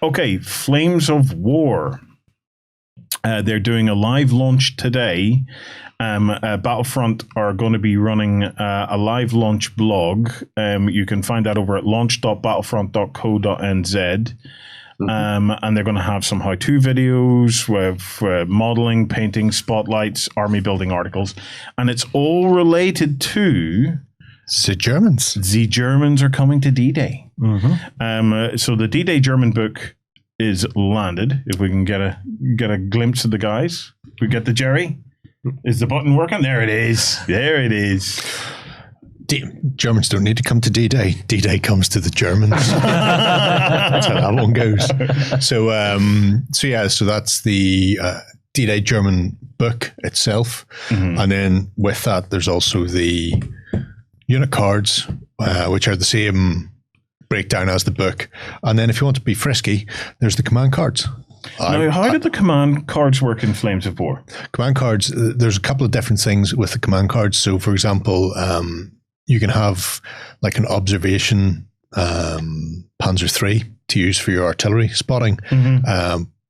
Okay, Flames of War. They're doing a live launch today. Battlefront are going to be running a live launch blog. You can find that over at launch.battlefront.co.nz. And they're going to have some how-to videos with modeling, painting, spotlights, army building articles. And it's all related to... The Germans. The Germans are coming to D-Day. So the D-Day German book is landed. If we can get a glimpse of the guys. We get the Jerry. Is the button working? There it is. There it is. Germans don't need to come to D-Day. D-Day comes to the Germans. That's how that one goes. So that's the D-Day German book itself. And then with that, there's also the unit cards, which are the same breakdown as the book. And then if you want to be frisky, there's the command cards. Now, how did the command cards work in Flames of War? Command cards, there's a couple of different things with the command cards. So, for example, you can have like an observation Panzer III to use for your artillery spotting.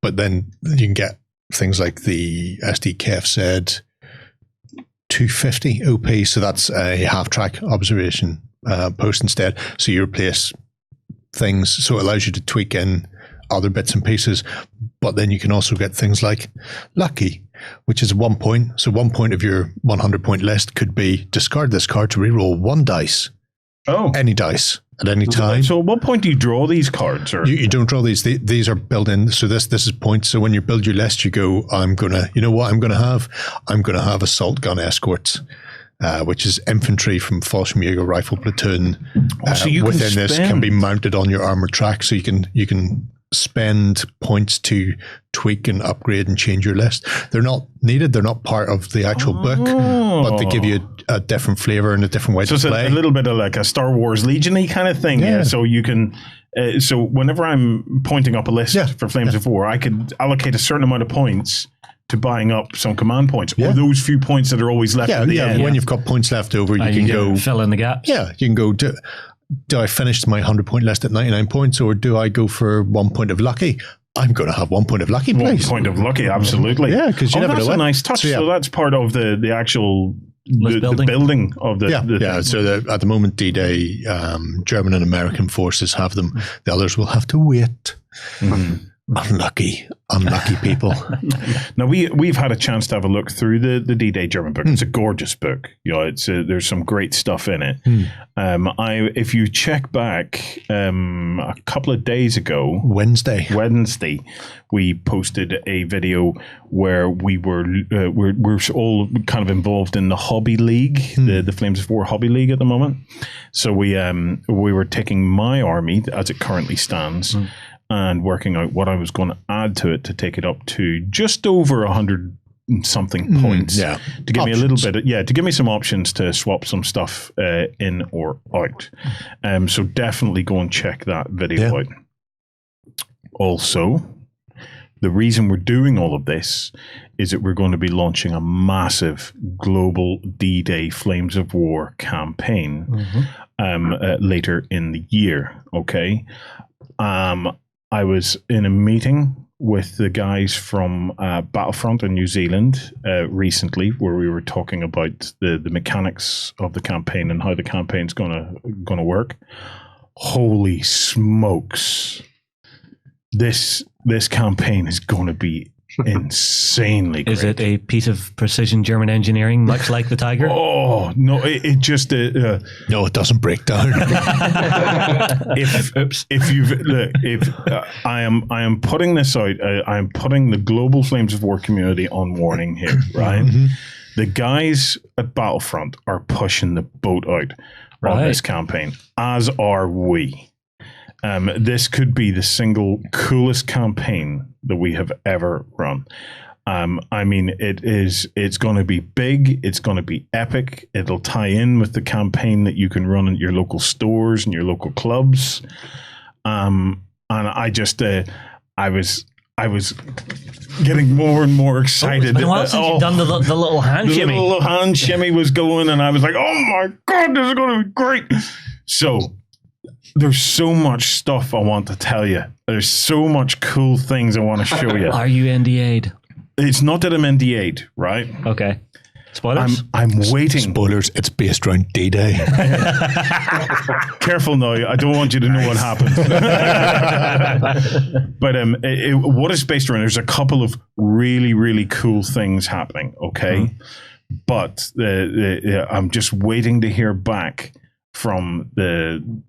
But then you can get things like the SDKFZ 250 OP. So that's a half-track observation post instead. So you replace things. So it allows you to tweak in other bits and pieces, but then you can also get things like lucky, which is 1 point. So 1 point of your 100-point list could be discard this card to reroll 1 dice. Oh, any dice at any time. So at what point do you draw these cards? Or you don't draw these. These are built in. So this is points. So when you build your list, you go, I'm going to have assault gun escorts. Which is infantry from Fallschirmjäger rifle platoon. So you within this can be mounted on your armored track, so you can spend points to tweak and upgrade and change your list. They're not needed. They're not part of the actual book, but they give you a different flavor and a different way to play. So it's a little bit of like a Star Wars Legion-y kind of thing. Yeah. So you can. So whenever I'm pointing up a list for Flames of War, I could allocate a certain amount of points to buying up some command points, or those few points that are always left at the end. When you've got points left over, you can go fill in the gaps. Yeah, you can go. Do I finish my 100-point list at 99 points, or do I go for 1 point of lucky? I'm going to have 1 point of lucky, please. 1 point of lucky, absolutely. Yeah, because you never know. That's a nice touch. So that's part of the actual the building of the So at the moment, D-Day, German and American forces have them. The others will have to wait. Unlucky people. Now we've had a chance to have a look through the D-Day German book. It's a gorgeous book. There's some great stuff in it. If you check back a couple of days ago, Wednesday, we posted a video where we're all kind of involved in the hobby league, the Flames of War hobby league at the moment. So we were taking my army as it currently stands. And working out what I was going to add to it to take it up to just over 100 something points. To give me a little bit to give me some options to swap some stuff in or out. So definitely go and check that video out. Also, the reason we're doing all of this is that we're going to be launching a massive global D-Day Flames of War campaign later in the year. Okay. I was in a meeting with the guys from Battlefront in New Zealand recently, where we were talking about the mechanics of the campaign and how the campaign's gonna work. Holy smokes! This campaign is going to be insanely great. Is it a piece of precision German engineering, much like the Tiger? Oh no! It just no, it doesn't break down. I am putting this out. I am putting the global Flames of War community on warning here. Right, the guys at Battlefront are pushing the boat out on this campaign, as are we. This could be the single coolest campaign that we have ever run. It's going to be big. It's going to be epic. It'll tie in with the campaign that you can run at your local stores and your local clubs. And I just, I was getting more and more excited. It's been a while since you've done the little hand shimmy. The little hand shimmy was going, and I was like, oh my God, this is going to be great. So there's so much stuff I want to tell you. There's so much cool things I want to show you. Are you NDA'd? It's not that I'm NDA'd, right? Okay. Spoilers? I'm waiting. Spoilers, it's based around D-Day. Careful now. I don't want you to know what happened. But what it's based around, there's a couple of really, really cool things happening, okay? But I'm just waiting to hear back from the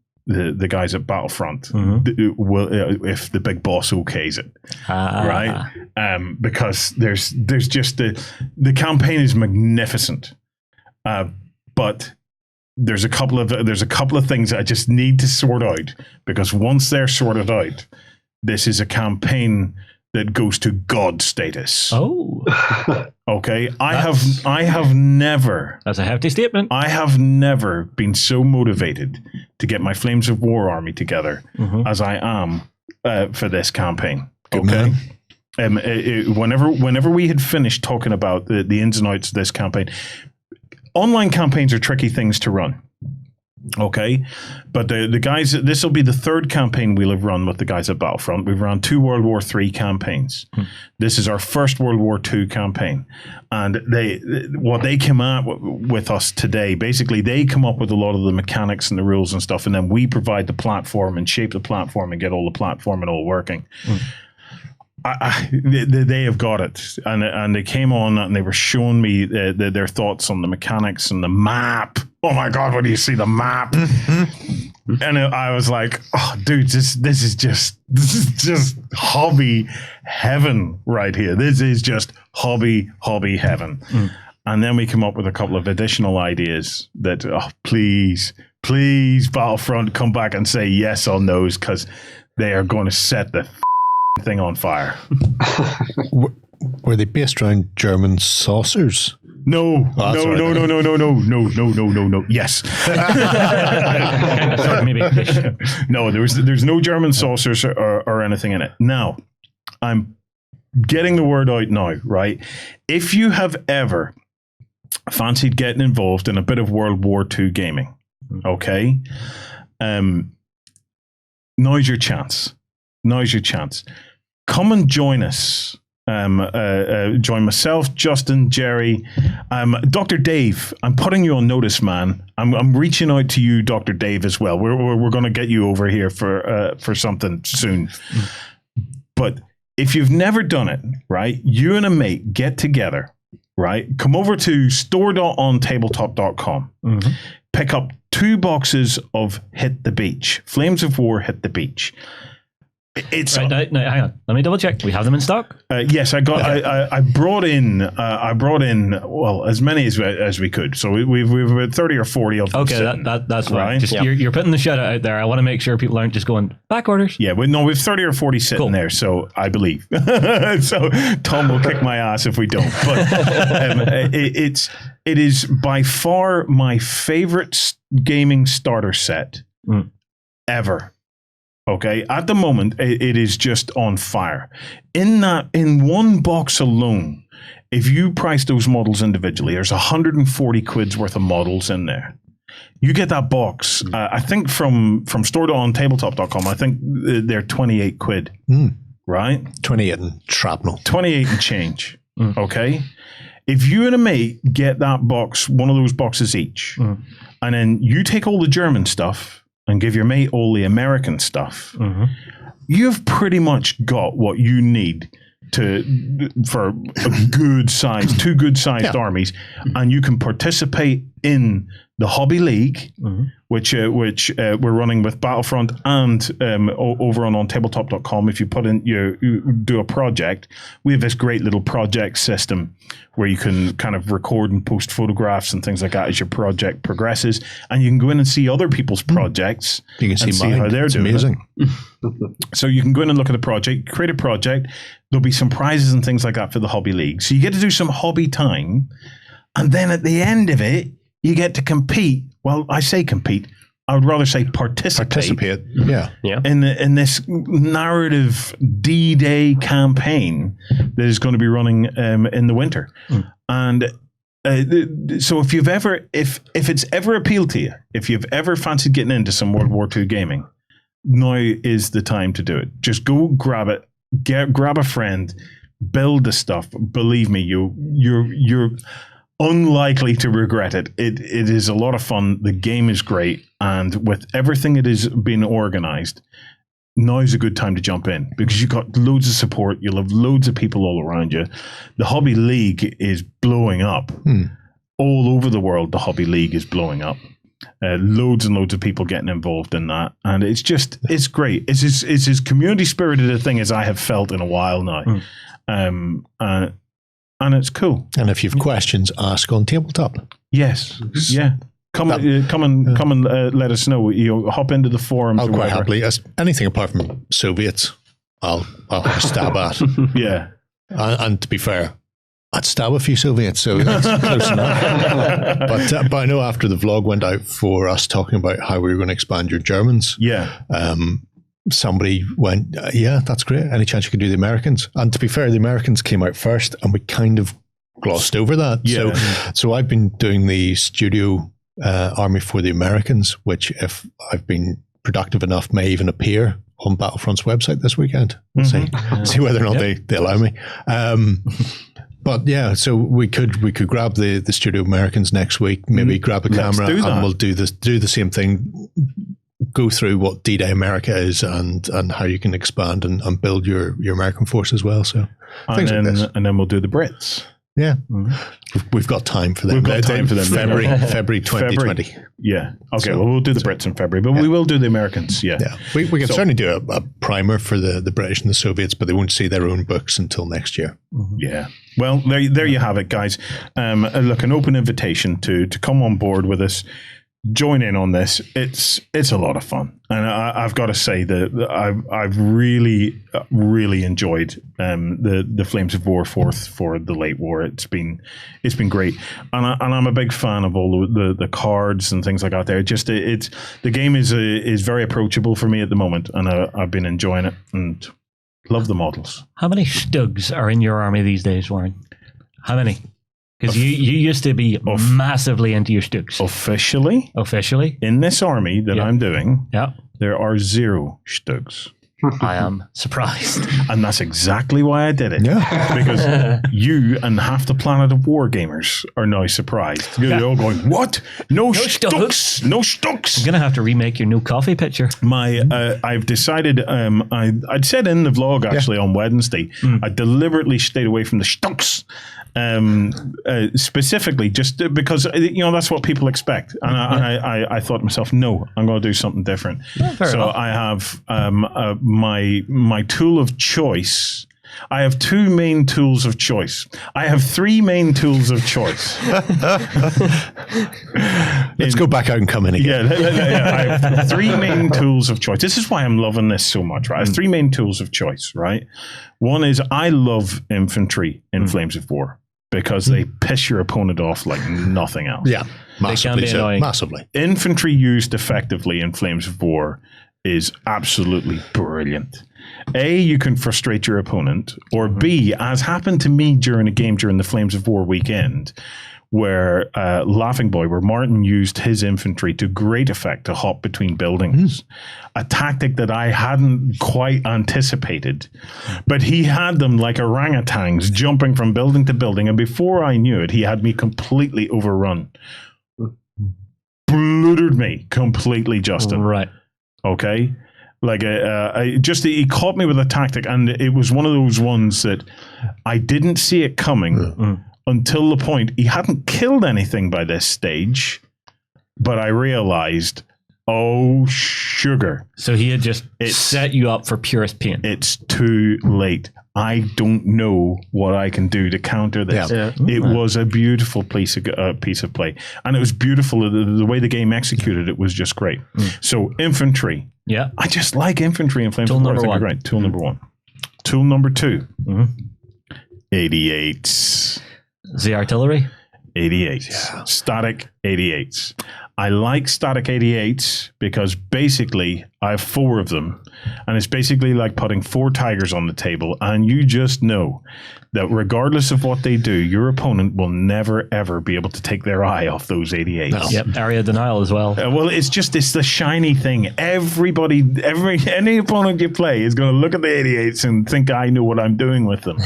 guys at Battlefront if the big boss okays it, right? Because there's just the campaign is magnificent, but there's a couple of things I just need to sort out, because once they're sorted out, this is a campaign that goes to God status. Oh, okay. I have never. That's a hefty statement. I have never been so motivated to get my Flames of War army together as I am for this campaign. Okay. Whenever we had finished talking about the ins and outs of this campaign, online campaigns are tricky things to run. Okay, but the guys, this will be the third campaign we'll have run with the guys at Battlefront. We've run 2 World War III campaigns. This is our first World War II campaign, and what they came out with us today, basically they come up with a lot of the mechanics and the rules and stuff, and then we provide the platform and shape the platform and get all the platform and all working. They have got it, and they came on and they were showing me their thoughts on the mechanics and the map. Oh my God, when you see the map, and I was like, "Oh, dude, this is just hobby heaven right here. This is just hobby heaven." And then we come up with a couple of additional ideas that, please, Battlefront, come back and say yes on those, because they are going to set the thing on fire. Were they based around German saucers? No. Yes. Sorry, maybe. No, there's no German saucers or anything in it. Now, I'm getting the word out now, right? If you have ever fancied getting involved in a bit of World War II gaming, okay, now's your chance. Come and join us. Join myself, Justin, Jerry, Dr. Dave. I'm putting you on notice, man. I'm reaching out to you, Dr. Dave, as well. We're going to get you over here for something soon. But if you've never done it, right, you and a mate get together, right? Come over to store.ontabletop.com. Pick up 2 boxes of Hit the Beach, Flames of War Hit the Beach. It's right, no, hang on. Let me double check. We have them in stock. Yes, I got. Okay. I brought in. Well, as many as we could. So we've about 30 or 40 of them. Okay, that's right. Just, you're putting the shout out there. I want to make sure people aren't just going back orders. Yeah, we've 30 or 40 sitting there. So I believe. So Tom will kick my ass if we don't. But it is by far my favorite gaming starter set ever. Okay, at the moment, it is just on fire. In one box alone, if you price those models individually, there's 140 quid's worth of models in there. You get that box, I think from store.ontabletop.com, I think they're 28 quid, right? 28 and shrapnel. 28 and change, okay? If you and a mate get that box, one of those boxes each, and then you take all the German stuff and give your mate all the American stuff, you've pretty much got what you need for a good size, 2 good sized armies, and you can participate in the Hobby League, which we're running with Battlefront and over on OnTabletop.com. If you put in, you do a project, we have this great little project system where you can kind of record and post photographs and things like that as your project progresses, and you can go in and see other people's projects. You can see how they're doing. Amazing. So you can go in and look at the project, create a project. There'll be some prizes and things like that for the Hobby League. So you get to do some hobby time, and then at the end of it, you get to compete. Well, I say compete. I would rather say participate. Yeah. In this narrative D-Day campaign that is going to be running in the winter. And so if it's ever appealed to you, if you've ever fancied getting into some World War II gaming, now is the time to do it. Just go grab it, grab a friend, build the stuff. Believe me, you're unlikely to regret it. It is a lot of fun. The game is great, and with everything that is being organized, now is a good time to jump in because you've got loads of support. You'll have loads of people all around you. The Hobby League is blowing up all over the world. The Hobby League is blowing up. Loads and loads of people getting involved in that, and it's great. It's as community spirited a thing as I have felt in a while now, and it's cool. And if you've questions, ask on tabletop. Yes, yeah. Come and let us know. You hop into the forums. I'll quite happily. Anything apart from Soviets, I'll have a stab at. Yeah, and to be fair, I'd stab a few Soviets, so that's close enough. But I know after the vlog went out for us talking about how we were going to expand your Germans, somebody went, yeah, that's great. Any chance you could do the Americans? And to be fair, the Americans came out first, and we kind of glossed over that. Yeah. So I've been doing the studio army for the Americans, which if I've been productive enough may even appear on Battlefront's website this weekend. We'll see whether or not they allow me. But yeah, so we could grab the Studio Americans next week, maybe grab a camera and we'll do the same thing, go through what D-Day America is and how you can expand and build your American force as well. So and then we'll do the Brits. Yeah, we've got time for them. We've got time for them. February 2020. Yeah. Okay. So, we'll do the Brits in February, but we will do the Americans. Yeah. Yeah. We can certainly do a primer for the British and the Soviets, but they won't see their own books until next year. Yeah. Well, there you have it, guys. Look, an open invitation to come on board with us. Join in on this. It's a lot of fun, and I've got to say that I've really enjoyed the Flames of War Fourth for the late war. It's been great, and I'm a big fan of all the cards and things like that. There, the game is very approachable for me at the moment, and I've been enjoying it and love the models. How many Stugs are in your army these days, Warren? How many? Because you used to be massively into your Stugs. Officially? In this army that I'm doing, there are 0 Stugs. I am surprised. And that's exactly why I did it. Yeah. Because you and half the planet of war gamers are now surprised. You're all going, what? No Stugs? No Stugs? I'm going to have to remake your new coffee picture. I've decided, I'd said in the vlog actually on Wednesday, I deliberately stayed away from the Stugs. Specifically just because that's what people expect, and I thought to myself, no, I'm going to do something different. So I have my tool of choice. I have 2 main tools of choice. I have 3 main tools of choice. Let's go back out and come in again. I have 3 main tools of choice. This is why I'm loving this so much, right? I have 3 main tools of choice, right? One is I love infantry in Flames of War because they piss your opponent off like nothing else. Yeah, massively so. Massively. Infantry used effectively in Flames of War is absolutely brilliant. A, you can frustrate your opponent, or B, as happened to me during a game during the Flames of War weekend, where Laughing Boy, where Martin used his infantry to great effect to hop between buildings, a tactic that I hadn't quite anticipated. But he had them like orangutans jumping from building to building, and before I knew it, he had me completely overrun. Bludgeoned me completely, Justin. Right. Okay? Like he caught me with a tactic, and it was one of those ones that I didn't see it coming until the point he hadn't killed anything by this stage, but I realized, oh sugar! So he had just set you up for purest pain. It's too late. I don't know what I can do to counter this. Yeah. It was a beautiful piece of play, and it was beautiful. The way the game executed it was just great. So infantry. Yeah, I just like infantry in Flames of War. Right. Tool number 1. Tool number 2. 88s. The artillery? 88s. Yeah. Static 88s. I like static 88s because basically I have 4 of them, and it's basically like putting 4 tigers on the table, and you just know that regardless of what they do, your opponent will never ever be able to take their eye off those 88s. No. Yep, area denial as well. Well, it's the shiny thing. Any opponent you play is going to look at the 88s and think I know what I'm doing with them.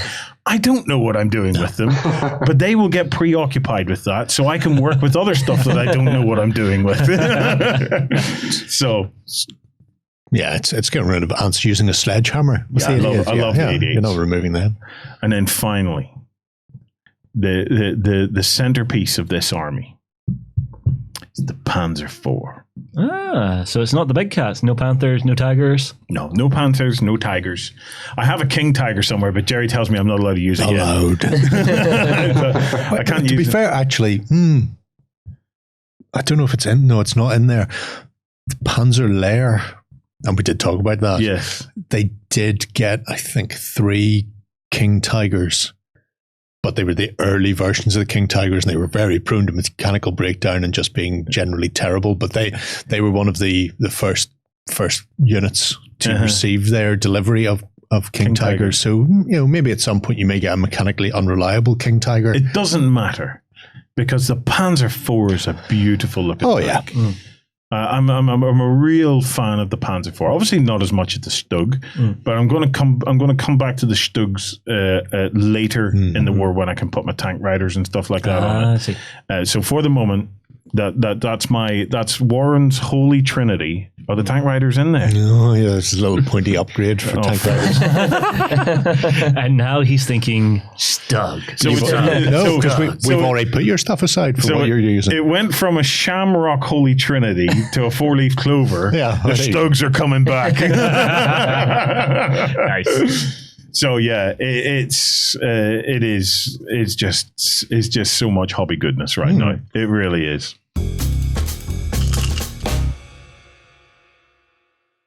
I don't know what I'm doing with them, but they will get preoccupied with that, so I can work with other stuff that I don't know what I'm doing with. So, yeah, it's getting rid of ants using a sledgehammer. I love the 88s. You know, removing them. And then finally, the centerpiece of this army is the Panzer IV. So it's not the big cats. No panthers, no tigers. No panthers, no tigers. I have a king tiger somewhere, but Jerry tells me I'm not allowed to use it yet. Allowed. I can't use to be it. fair, actually, I don't know if it's in. No, it's not in there. The Panzer Lair, and we did talk about that. Yes. They did get, I think, 3 King Tigers, but they were the early versions of the King Tigers, and they were very prone to mechanical breakdown and just being generally terrible. But they were one of the first units to receive their delivery of King Tigers. So, maybe at some point you may get a mechanically unreliable King Tiger. It doesn't matter, because the Panzer IV is a beautiful looking tank. Yeah. I'm a real fan of the Panzer IV. Obviously, not as much as the Stug, but I'm going to come back to the Stugs later in the war when I can put my tank riders and stuff like that on it. I see. So for the moment, that's Warren's holy trinity. Are the tank riders in there? Oh, yeah, it's a little pointy upgrade for tank riders. And now he's thinking Stug. So it's, No, because we've already put your stuff aside for what you're using. It went from a shamrock holy trinity to a 4-leaf clover. Yeah, The Stugs are coming back. Nice. So yeah, it's just so much hobby goodness right now. It really is.